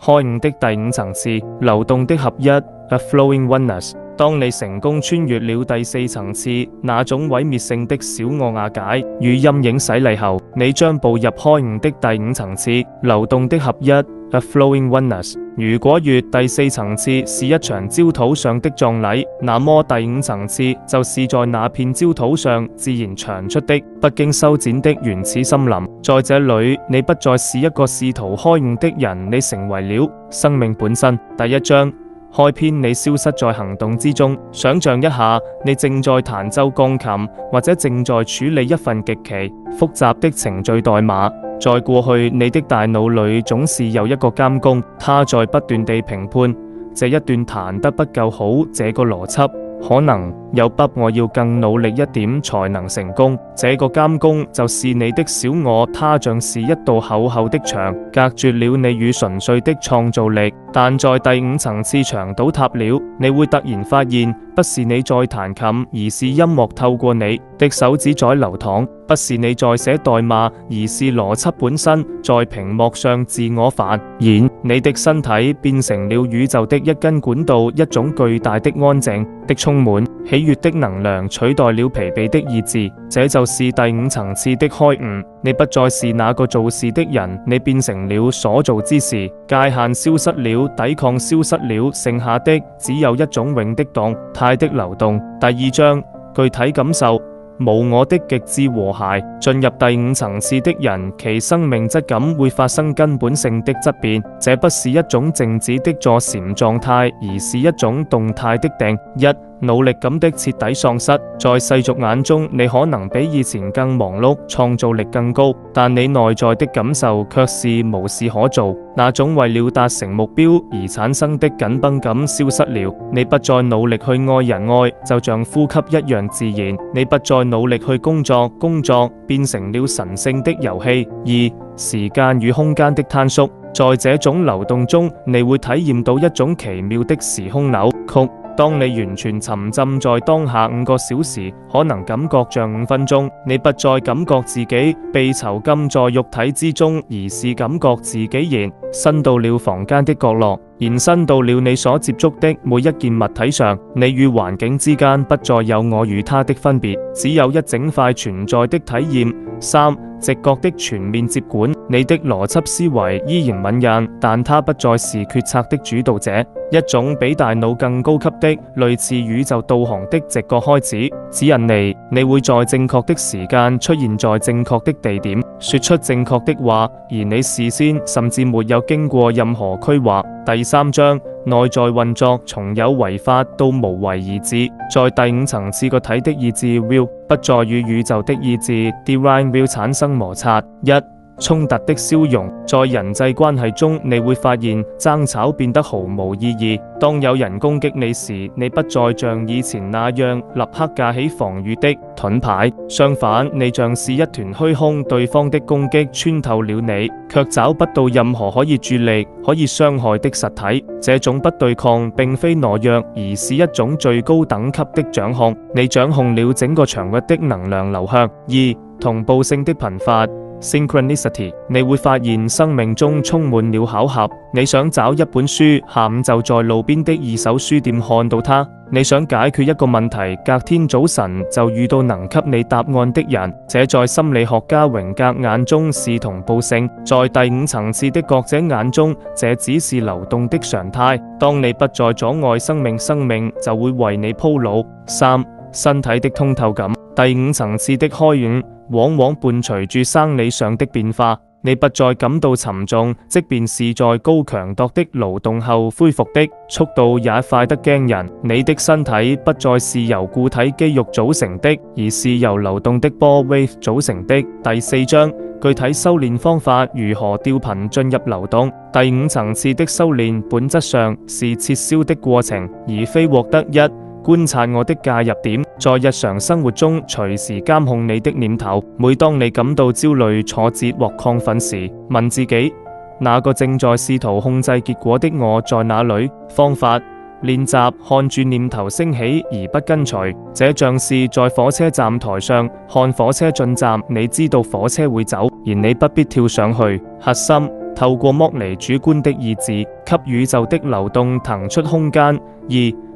開悟的第五層次，流動的合一 （A flowing oneness）。當你成功穿越了第四層次，那種毀滅性的小我瓦解與陰影洗禮後，你將步入開悟的第五層次，流動的合一 （A flowing oneness）。如果越第四層次是一場焦土上的葬禮，那麼第五層次就是在那片焦土上自然長出的、不經修剪的原始森林。在這裏，你不再是一個試圖開悟的人，你成為了生命本身。第一章開篇，你消失在行動之中。想象一下，你正在彈奏鋼琴，或者正在處理一份極其複雜的程序代碼。在過去，你的大腦裏總是有一個監工，他在不斷地評判這一段彈得不夠好，這個邏輯可能有筆，我要更努力一點才能成功。這個監工就是你的小我，它像是一道厚厚的牆，隔絕了你與純粹的創造力。但在第五層次牆倒塌了，你會突然發現，不是你在彈琴，而是音樂透過你的手指在流淌；不是你在寫代碼，而是邏輯本身在屏幕上自我繁衍。你的身體變成了宇宙的一根管道，一種巨大的安靜的充滿喜悅的能量取代了疲憊的意志。這就是第五層次的開悟。你不再是那個做事的人，你變成了所做之事。界限消失了，抵抗消失了，剩下的只有一種永的動態的流動。第二章具體感受無我的極致和諧。進入第五層次的人，其生命質感會發生根本性的質變。這不是一種靜止的坐禪狀態，而是一種動態的定一。努力感的徹底喪失。在世俗眼中，你可能比以前更忙碌，創造力更高，但你內在的感受卻是無事可做。那種為了達成目標而產生的緊繃感消失了。你不再努力去愛人，愛就像呼吸一樣自然。你不再努力去工作，工作變成了神聖的遊戲。二、時間與空間的坍縮。在這種流動中，你會體驗到一種奇妙的時空扭曲。當你完全沉浸在當下5個小時，可能感覺像5分鐘。你不再感覺自己被囚禁在肉體之中，而是感覺自己延伸到了房間的角落，延伸到了你所接觸的每一件物體上。你與環境之間不再有我與他的分別，只有一整塊存在的體驗。三、直覺的全面接管。你的邏輯思維依然醞釀，但它不再是決策的主導者。一種比大腦更高級的類似宇宙導航的直覺開始指引你。你會在正確的時間出現在正確的地點，說出正確的話，而你事先甚至沒有經過任何規劃。第三章內在運作，從有為法到無為而治。在第五層次個體的意志 will 不再與宇宙的意志 divine will 產生摩擦。一、衝突的消融。在人際關係中，你會發現爭吵變得毫無意義。當有人攻擊你時，你不再像以前那樣立刻架起防禦的盾牌，相反，你像是一團虛空，對方的攻擊穿透了你，卻找不到任何可以助力、可以傷害的實體。這種不對抗並非懦弱，而是一種最高等級的掌控。你掌控了整個場域的能量流向。二、同步性的頻發。Synchronicity， 你會發現生命中充滿了巧合。你想找一本書，下午就在路邊的二手書店看到它；你想解決一個問題，隔天早晨就遇到能給你答案的人。這在心理學家榮格眼中是同步性，在第五層次的覺者眼中，這只是流動的常態。當你不再阻礙生命就會為你鋪路。三、身體的通透感。第五層次的開悟往往伴隨住生理上的變化。你不再感到沉重，即便是在高強度的勞動後恢復的速度也快得驚人。你的身體不再是由固體肌肉組成的，而是由流動的波 wave 組成的。第四章具體修煉方法，如何吊頻進入流動。第五層次的修煉本質上是撤銷的過程，而非獲得一觀察我的介入點，在日常生活中隨時監控你的念頭。每當你感到焦慮、挫折或亢奮時，問自己：那個正在試圖控制結果的我在哪裏？方法：練習看住念頭升起而不跟隨，這像是在火車站台上看火車進站。你知道火車會走，而你不必跳上去。核心：透過剝離主觀的意志，給宇宙的流動騰出空間。二、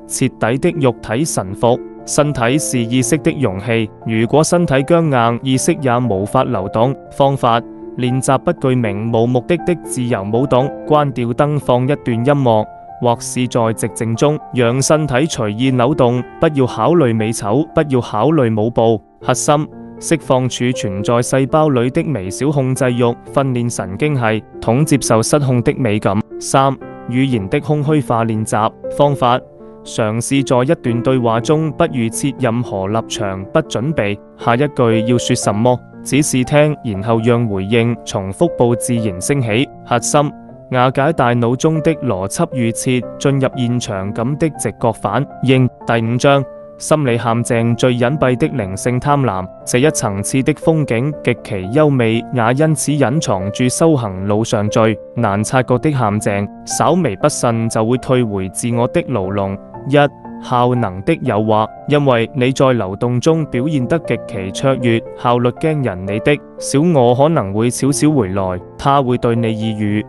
徹底的肉體臣服。身體是意識的容器，如果身體僵硬，意識也無法流動。方法：練習不具名無目的的自由舞動，關掉燈，放一段音樂，或是在寂靜中，讓身體隨意扭動，不要考慮美醜，不要考慮舞步。核心：釋放儲存在細胞裏的微小控制欲，訓練神經系統接受失控的美感。三、語言的空虛化練習。方法：嘗試在一段對話中不預設任何立場，不準備下一句要說什麼，只是聽，然後讓回應從腹部自然升起。核心：瓦解大腦中的邏輯預設，進入現場感的直覺反應。第5章：心理陷阱最隱蔽的靈性貪婪。這一層次的風景極其優美，也因此隱藏住修行路上最難察覺的陷阱，稍微不慎就會退回自我的牢籠。一、效能的誘惑。因為你在流動中表現得極其卓越，效率驚人，你的小我可能會悄悄回來，他會對你耳語：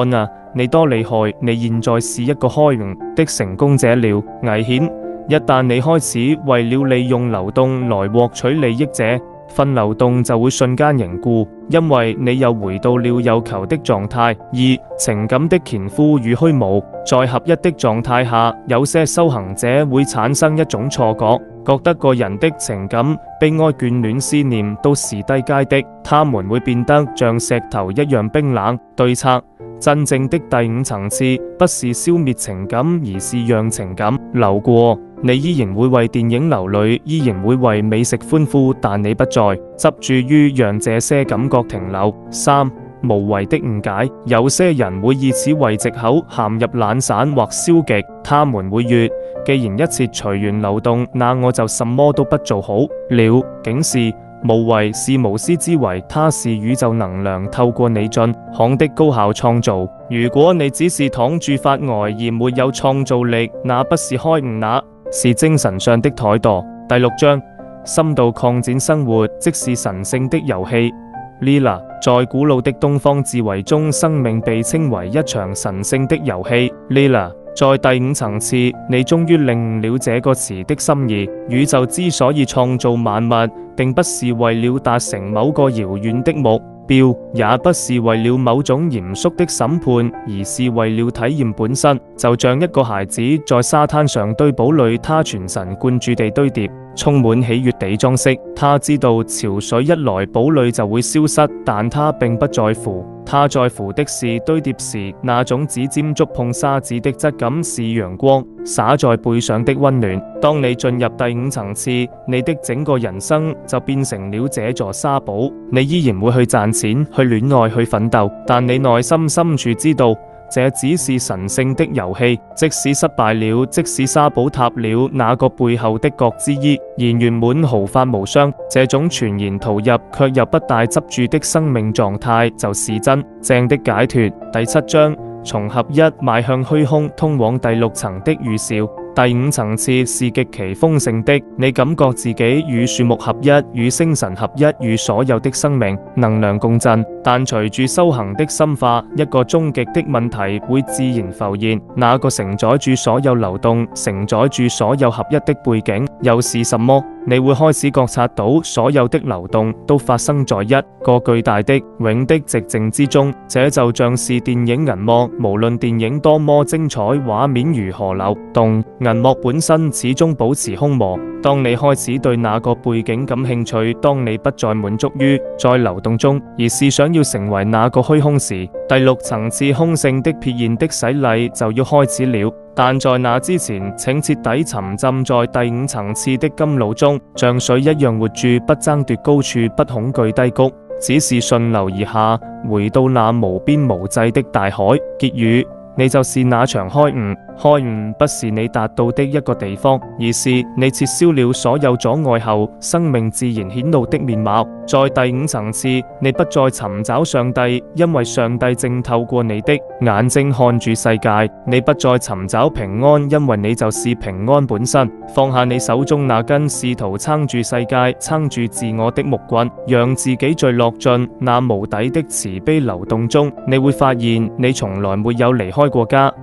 看啊，你多厲害，你現在是一個開悟的成功者了。危險：一旦你開始為了利用流動來獲取利益者，分流動就會瞬間凝固，因為你又回到了有求的狀態。二、情感的乾枯與虛無。在合一的狀態下，有些修行者會產生一種錯覺，覺得個人的情感、悲哀、眷戀、思念都是低階的，他們會變得像石頭一樣冰冷。對策：真正的第5層次不是消滅情感，而是讓情感流過。你依然會為電影流淚，依然會為美食歡呼，但你不再執着於讓這些感覺停留。三、無謂的誤解。有些人會以此為藉口陷入懶散或消極，他們會既然一切隨緣流動，那我就什麼都不做好了。警示：無謂是無私之為，它是宇宙能量透過你進行的高效創造。如果你只是躺住發呆而沒有創造力，那不是開悟，那是精神上的怠惰。第6章：深度擴展生活，即是神聖的遊戲。Lila， 在古老的東方智慧中，生命被稱為一場神聖的遊戲。Lila， 在第5層次，你終於領悟了這個詞的心意。宇宙之所以創造萬物，並不是為了達成某個遙遠的目標，也不是為了某種嚴肅的審判，而是為了體驗本身。就像一個孩子在沙灘上堆堡壘，他全神貫注地堆疊，充滿喜悅地裝飾。他知道潮水一來，堡壘就會消失，但他並不在乎。他在乎的是堆疊時那種指尖觸碰沙子的質感，是陽光灑在背上的溫暖。當你進入第5層次，你的整個人生就變成了這座沙堡。你依然會去賺錢、去戀愛、去奮鬥，但你內心深處知道，這只是神聖的遊戲。即使失敗了，即使沙堡塌了，那個背後的覺知依然圓滿毫髮無傷。這種全然投入卻又不帶執著的生命狀態，就是真正的解脫。第7章：從合一邁向虛空，通往第6層的預兆。第5層次是極其豐盛的，你感覺自己與樹木合一，與星辰合一，與所有的生命能量共振。但隨住修行的深化，一個終極的問題會自然浮現：那個承載住所有流動、承載住所有合一的背景又是什麼？你會開始覺察到，所有的流動都發生在一個巨大的永的寂靜之中。這就像是電影銀幕，無論電影多麼精彩，畫面如何流動，銀幕本身始終保持空無。當你開始對那個背景感興趣，當你不再滿足於在流動中，而是想要成為那個虛空時，第6層次空性的撇現的洗禮就要開始了。但在那之前，請徹底沉浸在第5層次的甘露中，像水一樣活住，不爭奪高處，不恐懼低谷，只是順流而下，回到那無邊無際的大海。結語：你就是那場開悟。開悟不是你達到的一個地方，而是你撤銷了所有阻礙後，生命自然顯露的面貌。在第五層次，你不再尋找上帝，因為上帝正透過你的眼睛看住世界。你不再尋找平安，因為你就是平安本身。放下你手中那根試圖撐住世界、撐住自我的木棍，讓自己墜落進那無底的慈悲流動中。你會發現，你從來沒有離開過家。